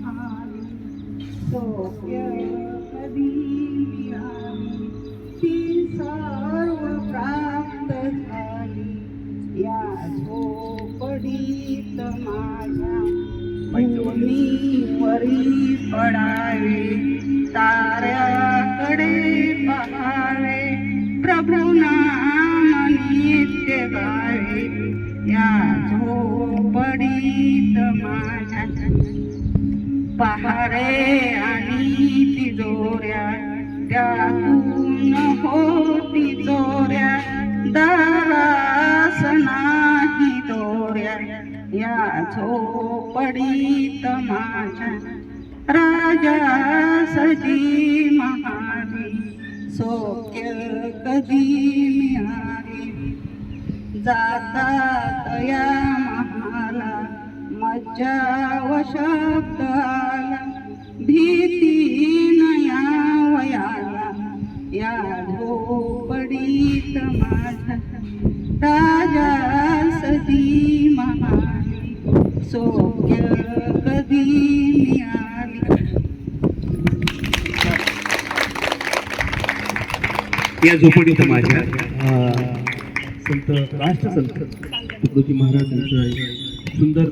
महाली सौख्य कधी मिळाली ती सर्व प्राप्त झाली या झोपडीत माझ्या भूमीवरी पडावे ताऱ्याकडे पहावे प्रभू नाम नित्य गावे या झोपडीत माझ्या पहारे आणि तिजोऱ्या त्यातून होती चोऱ्या दारास नाही दोऱ्या या झोपडीत माझ्या राजासजी महाली सौख्य कधी मिळाली जातात या महाला मज्जा व शब्द आला भीती नया वयाला या झोपडीत माझ्या राजासजी महाली सौख्य कधी मिळाली. या झोपडीत माझ्या संत राष्ट्रसंत तुकडोजी महाराजांचं सुंदर